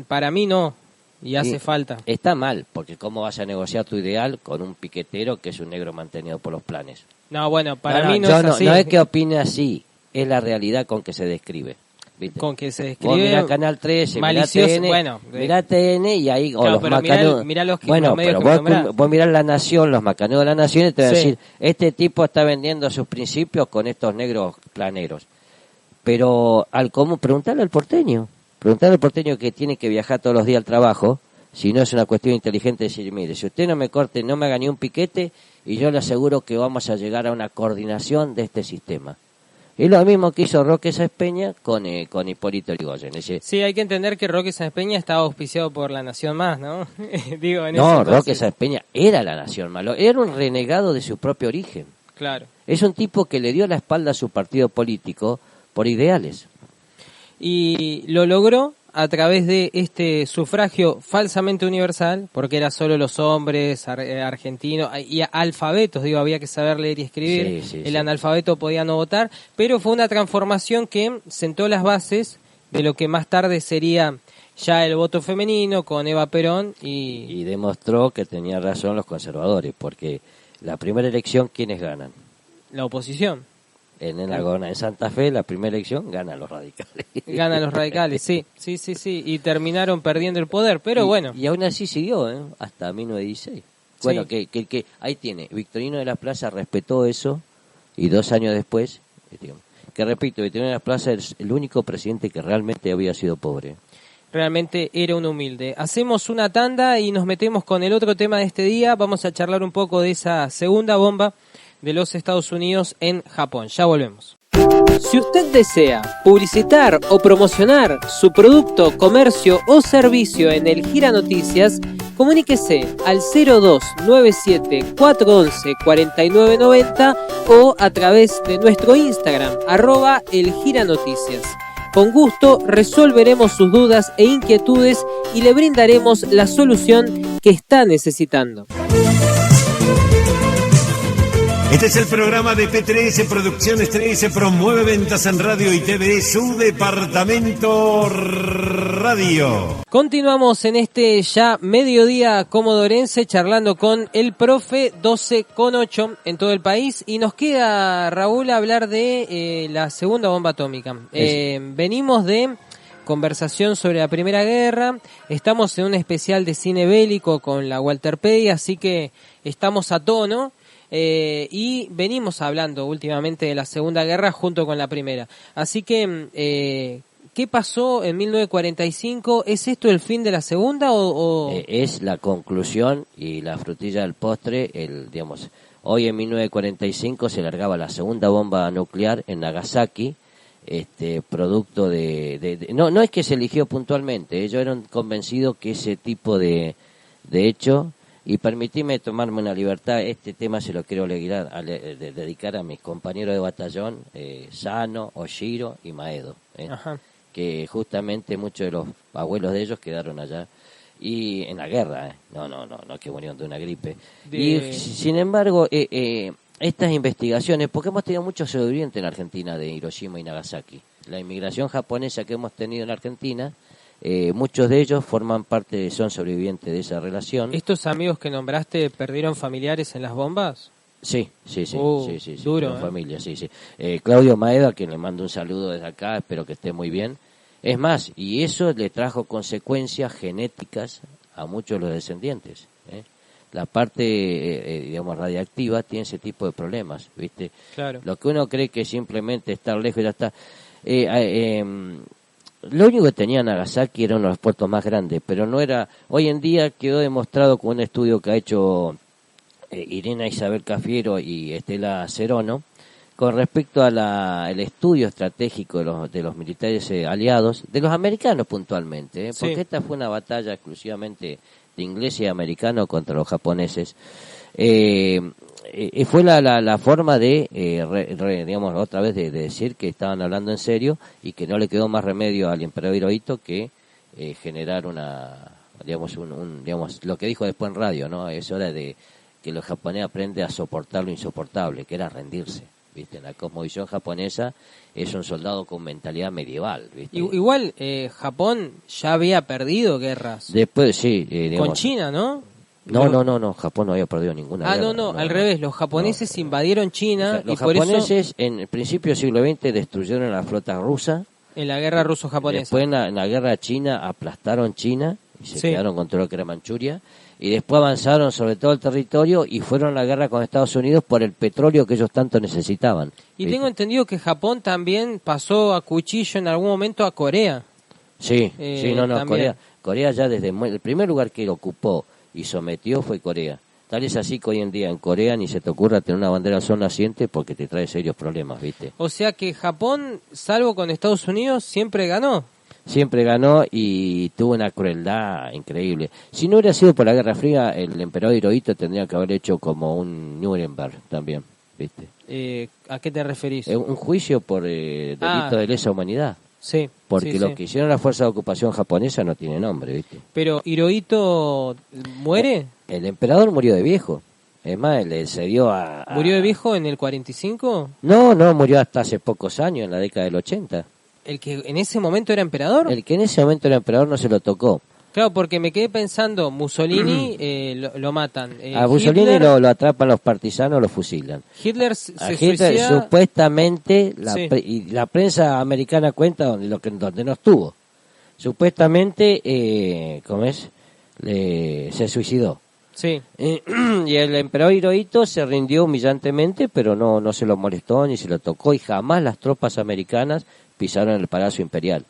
Para mí no, y Sí, hace falta. está mal, porque ¿cómo vas a negociar tu ideal con un piquetero que es un negro mantenido por los planes? No, bueno, para mí no yo es así. no es que opine así, es la realidad con que se describe. ¿Viste? Con que se Vos describe mirá Canal 13, mirá malicioso, TN, bueno, mirá TN y ahí, o claro, los pero macanudos. mirá los Bueno, medios pero que me nombrás. vos mirás La Nación, los macanudos de La Nación y te van a Sí. decir, este tipo está vendiendo sus principios con estos negros planeros. Pero al común, preguntarle al porteño que tiene que viajar todos los días al trabajo, si no es una cuestión inteligente decir, mire, si usted no me corte, no me haga ni un piquete, y yo le aseguro que vamos a llegar a una coordinación de este sistema. Es lo mismo que hizo Roque Sáenz Peña con Hipólito Yrigoyen. Sí, hay que entender que Roque Sáenz Peña estaba auspiciado por La Nación Más, ¿no? Digo, en ese No, entonces. Roque Sáenz Peña era la nación malo, era un renegado de su propio origen. Claro. Es un tipo que le dio la espalda a su partido político por ideales. Y lo logró a través de este sufragio falsamente universal, porque era solo los hombres argentinos y alfabetos, digo, había que saber leer y escribir. Sí, El sí. analfabeto podía no votar, pero fue una transformación que sentó las bases de lo que más tarde sería ya el voto femenino con Eva Perón Y demostró que tenía razón los conservadores, porque la primera elección, ¿quiénes ganan? la oposición. En Santa Fe, la primera elección, ganan los radicales. Ganan los radicales, sí, y terminaron perdiendo el poder, pero bueno. Y aún así siguió, hasta 1916. Bueno, que ahí tiene, Victorino de la Plaza respetó eso, y 2 años después, que repito, Victorino de la Plaza es el único presidente que realmente había sido pobre. Realmente era un humilde. Hacemos una tanda y nos metemos con el otro tema de este día. Vamos a charlar un poco de esa segunda bomba de los Estados Unidos en Japón. Ya volvemos. Si usted desea publicitar o promocionar su producto, comercio o servicio en el Gira Noticias, comuníquese al 0297 411 4990 o a través de nuestro Instagram, @elgiranoticias. Con gusto resolveremos sus dudas e inquietudes y le brindaremos la solución que está necesitando. Este es el programa de P3 Producciones 3, promueve ventas en radio y TV, su departamento radio. Continuamos en este ya mediodía comodorense charlando con el profe 12,8 en todo el país y nos queda, Raúl, hablar de la segunda bomba atómica. Venimos de conversación sobre la Primera Guerra, estamos en un especial de cine bélico con la Walterpedia, así que estamos a tono. Y venimos hablando últimamente de la Segunda Guerra junto con la Primera. Así que, ¿qué pasó en 1945? ¿Es esto el fin de la Segunda o...? Es la conclusión y la frutilla del postre. Hoy en 1945 se largaba la segunda bomba nuclear en Nagasaki, producto no es que se eligió puntualmente, ellos eran convencidos que ese tipo de hecho. Y permitime tomarme una libertad, este tema se lo quiero dedicar a mis compañeros de batallón, Sano, Oshiro y Maedo, que justamente muchos de los abuelos de ellos quedaron allá y en la guerra, no que murieron de una gripe. Y sin embargo, estas investigaciones, porque hemos tenido muchos sobrevivientes en Argentina de Hiroshima y Nagasaki, la inmigración japonesa que hemos tenido en Argentina, muchos de ellos son sobrevivientes de esa relación. ¿Estos amigos que nombraste perdieron familiares en las bombas? Sí. Duro, familia, sí. Claudio Maeda, a quien le mando un saludo desde acá, espero que esté muy bien. Es más, y eso le trajo consecuencias genéticas a muchos de los descendientes. La parte, radiactiva tiene ese tipo de problemas, ¿viste? Claro. Lo que uno cree que simplemente estar lejos ya está. Lo único que tenía Nagasaki era uno de los puertos más grandes, pero no era... Hoy en día quedó demostrado con un estudio que ha hecho Irena Isabel Cafiero y Estela Cerono, con respecto a el estudio estratégico de los militares aliados, de los americanos puntualmente, porque esta fue una batalla exclusivamente de ingleses y americanos contra los japoneses. Fue la forma de, otra vez de decir que estaban hablando en serio y que no le quedó más remedio al emperador Hirohito que generar lo que dijo después en radio, ¿no? Es hora de que los japoneses aprenden a soportar lo insoportable, que era rendirse. ¿Viste? La cosmovisión japonesa es un soldado con mentalidad medieval. ¿Viste? Igual, Japón ya había perdido guerras. Después, sí. Digamos, con China, ¿no? No, Japón no había perdido ninguna guerra. No, al revés, los japoneses invadieron China los y por japoneses eso en el principio del siglo XX destruyeron la flota rusa. en la guerra ruso-japonesa. Después en la guerra china aplastaron China y se Sí. quedaron con todo lo que era Manchuria. Y después avanzaron sobre todo el territorio y fueron a la guerra con Estados Unidos por el petróleo que ellos tanto necesitaban. Y ¿Viste? tengo entendido que Japón también pasó a cuchillo en algún momento a Corea. Sí, también. Corea ya desde el primer lugar que ocupó y sometió fue Corea. Tal es así que hoy en día en Corea ni se te ocurra tener una bandera al sol naciente porque te trae serios problemas, ¿viste? O sea que Japón, salvo con Estados Unidos, siempre ganó. Siempre ganó y tuvo una crueldad increíble. Si no hubiera sido por la Guerra Fría, el emperador Hirohito tendría que haber hecho como un Nuremberg también, ¿viste? ¿A qué te referís? Un juicio por delito de lesa humanidad. Sí. Porque sí, lo sí. que hicieron las fuerzas de ocupación japonesa no tiene nombre, ¿viste? Pero ¿Hirohito muere? El emperador murió de viejo. Es más, se dio a... ¿Murió de viejo en el 45? No, murió hasta hace pocos años, en la década del 80. ¿El que en ese momento era emperador? El que en ese momento era emperador no se lo tocó. Claro, porque me quedé pensando, Mussolini lo matan. A Mussolini Hitler, lo atrapan los partisanos, lo fusilan. Hitler se A Hitler, suicida. supuestamente, Sí. Y la prensa americana cuenta donde no estuvo. Supuestamente, se suicidó. Sí. Y el emperador Hirohito se rindió humillantemente, pero no se lo molestó ni se lo tocó y jamás las tropas americanas pisaron el Palacio Imperial.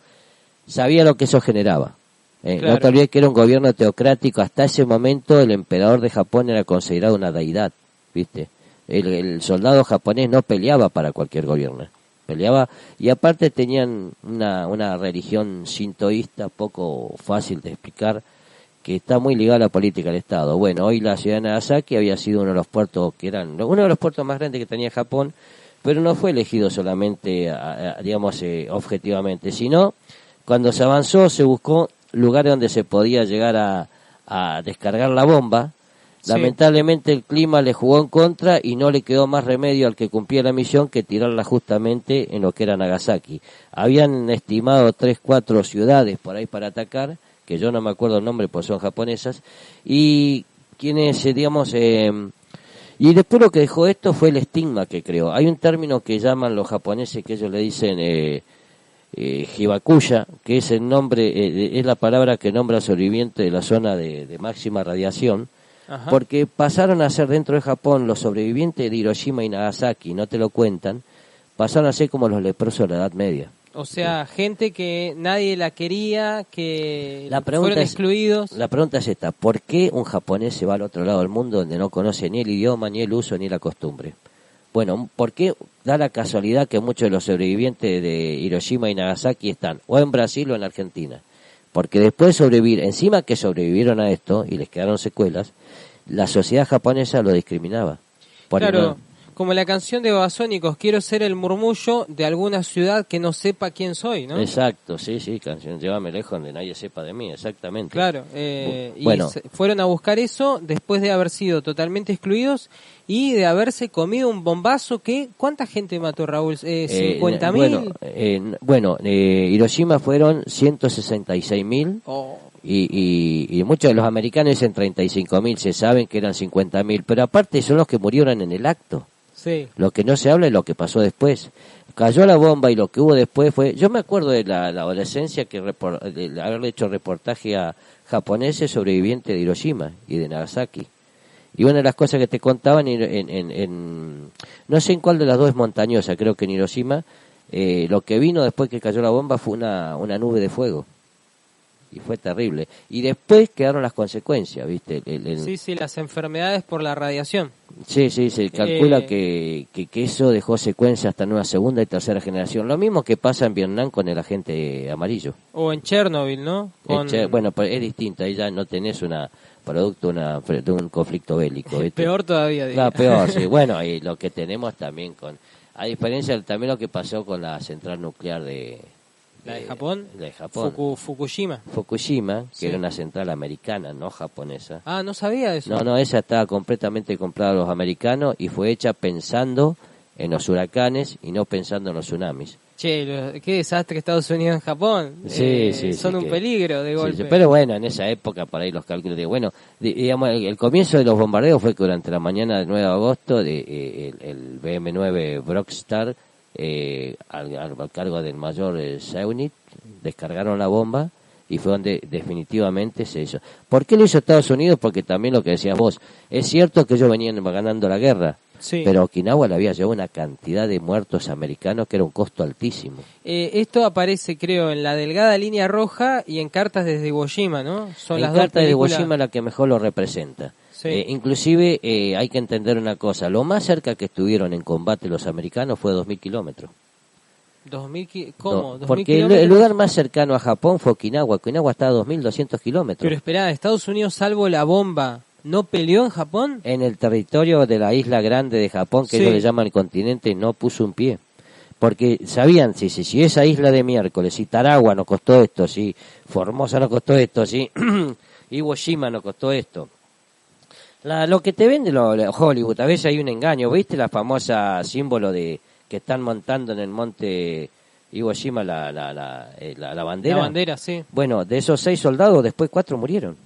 Sabía lo que eso generaba. Claro. No te olvides que era un gobierno teocrático. Hasta ese momento el emperador de Japón era considerado una deidad, ¿viste? El soldado japonés no peleaba para cualquier gobierno. Peleaba, y aparte tenían una religión sintoísta poco fácil de explicar, que está muy ligada a la política del Estado. Bueno, hoy la ciudad de Nagasaki había sido uno de los puertos uno de los puertos más grandes que tenía Japón, pero no fue elegido solamente, objetivamente, sino cuando se avanzó se buscó lugares donde se podía llegar a descargar la bomba. Sí. Lamentablemente el clima le jugó en contra y no le quedó más remedio al que cumplía la misión que tirarla justamente en lo que era Nagasaki. Habían estimado 3-4 ciudades por ahí para atacar, que yo no me acuerdo el nombre porque son japonesas, y quienes, y después lo que dejó esto fue el estigma que creó. Hay un término que llaman los japoneses que ellos le dicen Hibakusha, que es el nombre, es la palabra que nombra al sobreviviente de la zona de máxima radiación. Ajá. Porque pasaron a ser dentro de Japón los sobrevivientes de Hiroshima y Nagasaki, no te lo cuentan, pasaron a ser como los leprosos de la Edad Media. O sea, gente que nadie la quería, que La pregunta fueron es- excluidos. La pregunta es esta: ¿por qué un japonés se va al otro lado del mundo donde no conoce ni el idioma, ni el uso, ni la costumbre? Bueno, ¿por qué da la casualidad que muchos de los sobrevivientes de Hiroshima y Nagasaki están o en Brasil o en Argentina? Porque después de sobrevivir, encima que sobrevivieron a esto y les quedaron secuelas, la sociedad japonesa lo discriminaba. Claro, como la canción de Babasónicos, quiero ser el murmullo de alguna ciudad que no sepa quién soy, ¿no? Exacto, sí, canción, llévame lejos donde nadie sepa de mí, exactamente. Claro, Bueno. y fueron a buscar eso después de haber sido totalmente excluidos y de haberse comido un bombazo que... ¿Cuánta gente mató, Raúl? ¿50.000? Hiroshima fueron 166.000 Oh, y muchos de los americanos dicen 35.000, se saben que eran 50.000, pero aparte son los que murieron en el acto. sí. Lo que no se habla es lo que pasó después. Cayó la bomba y lo que hubo después fue... Yo me acuerdo de la adolescencia de haberle hecho reportaje a japoneses sobrevivientes de Hiroshima y de Nagasaki. Y una de las cosas que te contaban no sé en cuál de las dos es montañosa, creo que en Hiroshima, lo que vino después que cayó la bomba fue una nube de fuego. Y fue terrible. Y después quedaron las consecuencias, ¿viste? Sí, las enfermedades por la radiación. Sí, se calcula que eso dejó secuencias hasta en una segunda y tercera generación. Lo mismo que pasa en Vietnam con el agente amarillo. O en Chernobyl, ¿no? Bueno, pues es distinto, ahí ya no tenés producto de un conflicto bélico, ¿viste? Peor todavía, diría. Claro, peor, sí. Bueno, y lo que tenemos también a diferencia también lo que pasó con la central nuclear de ¿La de Japón? La de Japón. Fukushima. Fukushima, que Sí. era una central americana, no japonesa. Ah, no sabía eso. No, esa estaba completamente comprada a los americanos y fue hecha pensando en los huracanes y no pensando en los tsunamis. Che, qué desastre Estados Unidos en Japón. Sí, son un peligro de sí, golpe. sí, pero bueno, en esa época, por ahí los cálculos de, bueno, digamos, el comienzo de los bombardeos fue que durante la mañana del 9 de agosto el BM-9 Brockstar, al cargo del mayor Seunit, descargaron la bomba y fue donde definitivamente se hizo. ¿Por qué lo hizo Estados Unidos? Porque también lo que decías vos, es cierto que ellos venían ganando la guerra, Sí. pero Okinawa le había llevado una cantidad de muertos americanos que era un costo altísimo. Esto aparece, creo, en La Delgada Línea Roja y en Cartas desde Iwo Jima, ¿no? Son En las dos Carta de Iwo películas. Jima la que mejor lo representa. Sí. Inclusive hay que entender una cosa, lo más cerca que estuvieron en combate los americanos fue 2.000 kilómetros. 2000, ¿cómo? No, 2000 porque el kilómetros. lugar más cercano a Japón fue Okinawa. Okinawa está a 2.200 kilómetros. Pero espera, Estados Unidos, salvo la bomba, ¿no peleó en Japón? En el territorio de la isla grande de Japón, que Sí. ellos le llaman el continente, no puso un pie. Porque sabían, si esa isla de miércoles, si Tarawa nos costó esto, si Formosa nos costó esto, si Iwo Jima nos costó esto. Lo que te vende Hollywood, a veces hay un engaño. ¿Viste la famosa símbolo de que están montando en el monte Iwo Jima la bandera? La bandera, sí. Bueno, de esos 6 soldados, después 4 murieron.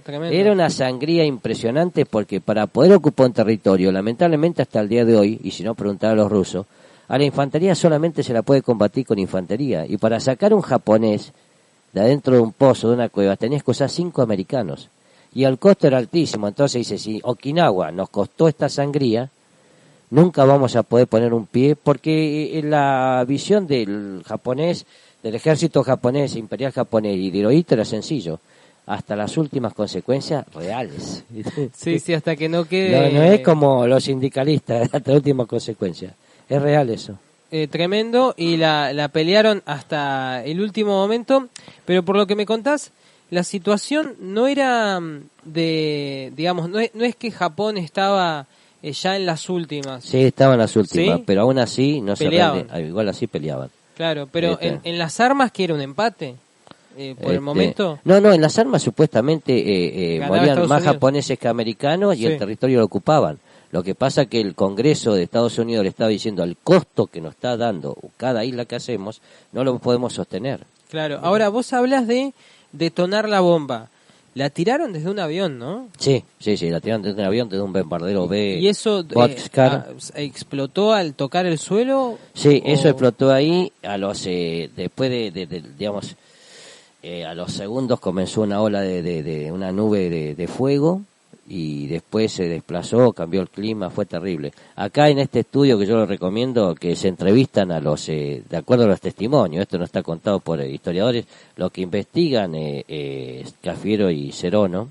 Tremendo. Era una sangría impresionante porque para poder ocupar un territorio, lamentablemente hasta el día de hoy, y si no preguntar a los rusos, a la infantería solamente se la puede combatir con infantería. Y para sacar un japonés de adentro de un pozo, de una cueva, tenías que usar 5 americanos. Y el costo era altísimo. Entonces dice, si Okinawa nos costó esta sangría, nunca vamos a poder poner un pie, porque la visión del japonés, del ejército japonés, imperial japonés y de Hirohito era sencillo. Hasta las últimas consecuencias reales. Sí, hasta que no quede... No es como los sindicalistas, hasta la última consecuencia. Es real eso. Tremendo, y la pelearon hasta el último momento, pero por lo que me contás, la situación no era digamos, no es que Japón estaba ya en las últimas. Sí, estaban las últimas, ¿Sí? pero aún así no Peleaban. se renden. Igual así peleaban. Claro, pero Este. en las armas, que era un empate, por el momento. No, en las armas supuestamente Ganaba morían Estados más Unidos. japoneses que americanos y Sí. el territorio lo ocupaban. Lo que pasa que el Congreso de Estados Unidos le estaba diciendo, el costo que nos está dando cada isla que hacemos, no lo podemos sostener. Claro, ahora vos hablas de detonar la bomba. La tiraron desde un avión, ¿no? Sí, la tiraron desde un avión, desde un bombardero B. ¿Y eso Boxcar. explotó al tocar el suelo? Sí, ¿O- eso explotó ahí, después digamos, a los segundos comenzó una ola de una nube de fuego y después se desplazó, cambió el clima, fue terrible. Acá en este estudio que yo lo recomiendo, que se entrevistan a los, de acuerdo a los testimonios, esto no está contado por historiadores, lo que investigan Cafiero y Cerono,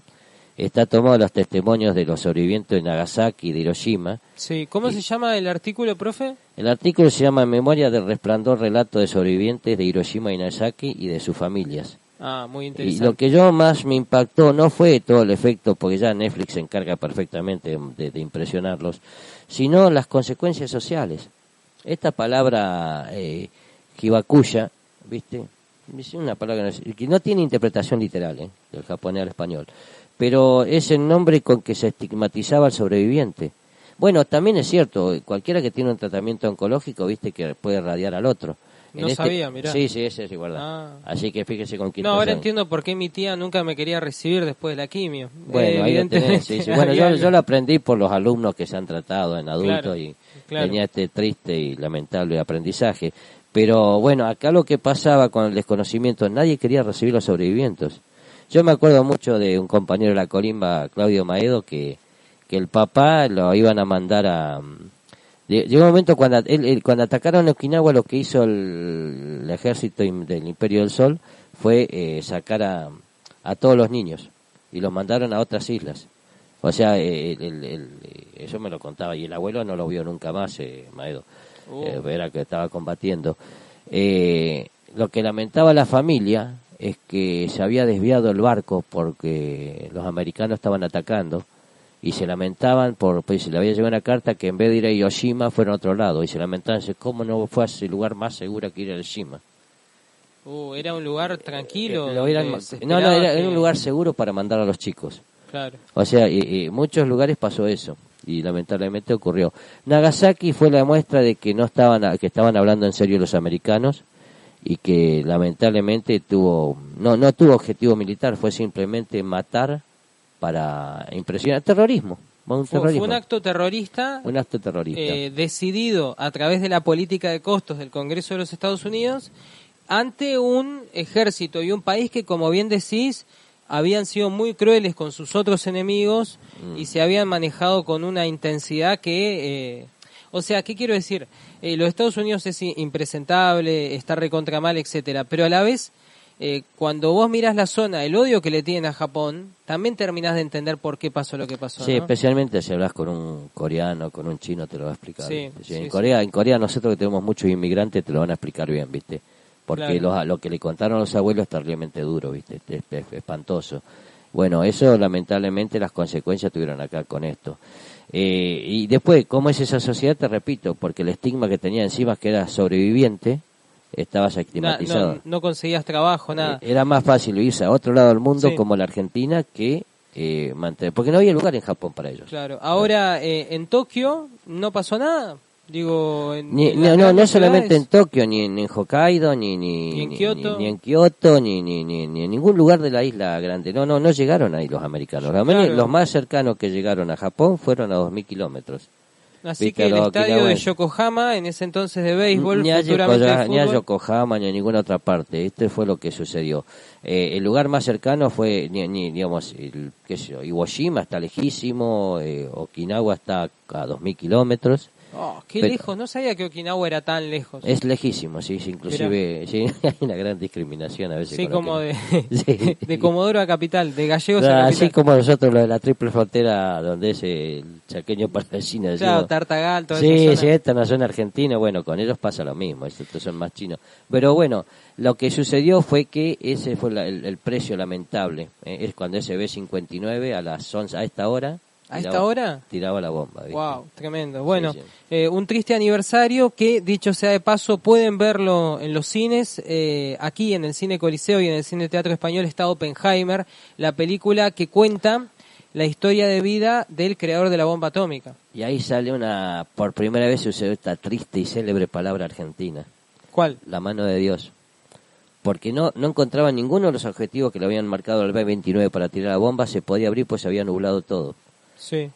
está tomado de los testimonios de los sobrevivientes de Nagasaki y de Hiroshima. Sí, ¿cómo se llama el artículo, profe? El artículo se llama Memoria del resplandor, relato de sobrevivientes de Hiroshima y Nagasaki y de sus familias. Ah, muy Y interesante. lo que yo más me impactó no fue todo el efecto, porque ya Netflix se encarga perfectamente de impresionarlos, sino las consecuencias sociales. Esta palabra hibakuya, ¿viste? Es una palabra que no tiene interpretación literal, del japonés al español, pero es el nombre con que se estigmatizaba al sobreviviente. Bueno, también es cierto, cualquiera que tiene un tratamiento oncológico, viste que puede radiar al otro. No sabía, mirá. Sí, esa es igualdad. Ah. Así que fíjese con quién. No, ahora entiendo por qué mi tía nunca me quería recibir después de la quimio. Bueno, ahí lo tenés, sí. Bueno, había yo algo. lo aprendí por los alumnos que se han tratado en adultos Claro, y claro. tenía este triste y lamentable aprendizaje. Pero bueno, acá lo que pasaba con el desconocimiento, nadie quería recibir los sobrevivientes. Yo me acuerdo mucho de un compañero de la Colimba, Claudio Maedo, que el papá lo iban a mandar a... Llegó un momento cuando cuando atacaron Okinawa, lo que hizo el ejército del Imperio del Sol fue sacar a todos los niños y los mandaron a otras islas. O sea, eso me lo contaba y el abuelo no lo vio nunca más, Maedo, era que estaba combatiendo. Lo que lamentaba la familia es que se había desviado el barco porque los americanos estaban atacando. Y se lamentaban pues se le había llegado una carta que en vez de ir a Hiroshima fueron a otro lado. Y se lamentaban, ¿cómo no fue a ese lugar más seguro que ir a Hiroshima? Era un lugar tranquilo. Era un lugar seguro para mandar a los chicos. Claro. O sea, y muchos lugares pasó eso y lamentablemente ocurrió. Nagasaki fue la muestra de que que estaban hablando en serio los americanos y que lamentablemente no tuvo objetivo militar, fue simplemente matar para impresionar. Terrorismo. Fue un acto terrorista. Un acto terrorista. Decidido a través de la política de costos del Congreso de los Estados Unidos ante un ejército y un país que, como bien decís, habían sido muy crueles con sus otros enemigos y se habían manejado con una intensidad que... o sea, ¿qué quiero decir? Los Estados Unidos es impresentable, está recontra mal, etcétera, pero a la vez, cuando vos mirás la zona, el odio que le tienen a Japón, también terminás de entender por qué pasó lo que pasó. Sí, ¿no? Especialmente si hablas con un coreano, con un chino, te lo va a explicar. Sí, en Corea nosotros que tenemos muchos inmigrantes te lo van a explicar bien, ¿viste? Porque claro. lo que le contaron los abuelos es terriblemente duro, ¿viste? Es espantoso. Bueno, eso lamentablemente las consecuencias tuvieron acá con esto. Y después, ¿cómo es esa sociedad? Te repito, porque el estigma que tenía encima es que era sobreviviente, estabas estigmatizado. No conseguías trabajo, nada. Era más fácil irse a otro lado del mundo, Sí. como la Argentina, que mantener. Porque no había lugar en Japón para ellos. Claro. Ahora, en Tokio no pasó nada. Digo, no solamente en Tokio, ni en Hokkaido, ni en Kioto, ni en Kioto, ni en ningún lugar de la isla grande. No llegaron ahí los americanos. Claro. Los más cercanos que llegaron a Japón fueron a 2.000 kilómetros. Así Viste, que el los estadio de okinawenses. Yokohama, en ese entonces de béisbol, Ni a futuramente de ni a fútbol. Yokohama, ni a ninguna otra parte. Este fue lo que sucedió. El lugar más cercano fue, digamos, Iwo Jima está lejísimo, Okinawa está a 2.000 kilómetros. Oh, qué Pero- lejos, no sabía que Okinawa era tan lejos. Es lejísimo, sí, inclusive sí, hay una gran discriminación a veces. Sí, con lo como que- de, Sí. de Comodoro a Capital, de Gallegos a Claro, Capital. así como nosotros lo de la triple frontera, donde es el chaqueño palavecino. Claro, decimos. Tartagal, toda Sí, esa zona. sí, esta es una zona argentina, bueno, con ellos pasa lo mismo, estos son más chinos. Pero bueno, lo que sucedió fue que ese fue el precio lamentable. Es cuando ese B-59 a las 11, a esta hora... ¿A esta hora? Tiraba la bomba, ¿viste? Wow, tremendo. Bueno, Sí, un triste aniversario que, dicho sea de paso, pueden verlo en los cines. Aquí en el Cine Coliseo y en el Cine Teatro Español está Oppenheimer, la película que cuenta la historia de vida del creador de la bomba atómica. Y ahí sale por primera vez sucedió esta triste y célebre palabra argentina, ¿Cuál? la mano de Dios. Porque no encontraban ninguno de los objetivos que le habían marcado al B-29 para tirar la bomba, se podía abrir pues se había nublado todo. Sí.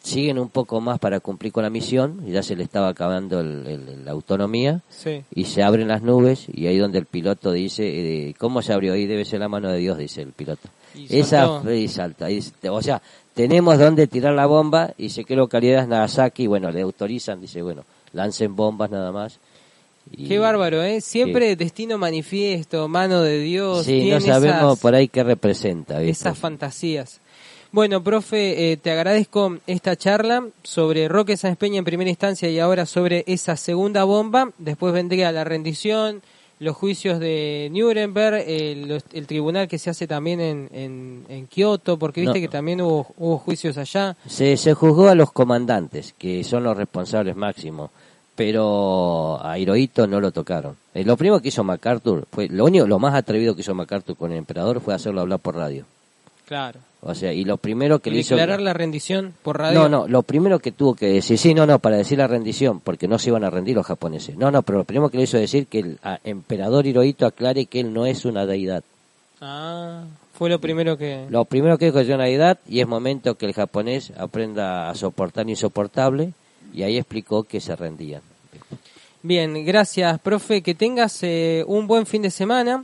Siguen un poco más para cumplir con la misión, ya se le estaba acabando la autonomía, Sí. y se abren las nubes, y ahí donde el piloto dice, ¿cómo se abrió? Ahí debe ser la mano de Dios, dice el piloto. Y saltó. Y salta. O sea, tenemos donde tirar la bomba, y sé qué localidad es Nagasaki, bueno, le autorizan, dice, bueno, lancen bombas nada más. Y- Qué bárbaro, ¿eh? Siempre destino manifiesto, mano de Dios. Sí, no tiene sabemos esas, por ahí qué representa, ¿viste? esas fantasías. Bueno, profe, te agradezco esta charla sobre Roque Sáenz Peña en primera instancia y ahora sobre esa segunda bomba. Después vendría la rendición, los juicios de Nuremberg, el tribunal que se hace también en Kioto, porque viste No. que también hubo juicios allá. Se juzgó a los comandantes, que son los responsables máximos, pero a Hirohito no lo tocaron. Lo primero que hizo MacArthur, lo más atrevido que hizo MacArthur con el emperador fue hacerlo hablar por radio. Claro. O sea, y lo primero que ¿Y le hizo... declarar la rendición por radio? No, lo primero que tuvo que decir, para decir la rendición, porque no se iban a rendir los japoneses. Pero lo primero que le hizo decir que el emperador Hirohito aclare que él no es una deidad. Ah, fue lo primero que... Lo primero que dijo es una deidad, y es momento que el japonés aprenda a soportar lo insoportable, y ahí explicó que se rendían. Bien, gracias, profe. Que tengas un buen fin de semana,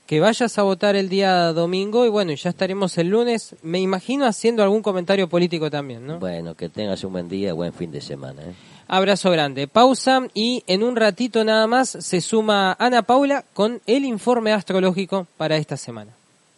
que vayas a votar el día domingo y bueno, ya estaremos el lunes, me imagino haciendo algún comentario político también, ¿no? Bueno, que tengas un buen día, buen fin de semana. Abrazo grande. Pausa y en un ratito nada más se suma Ana Paula con el informe astrológico para esta semana.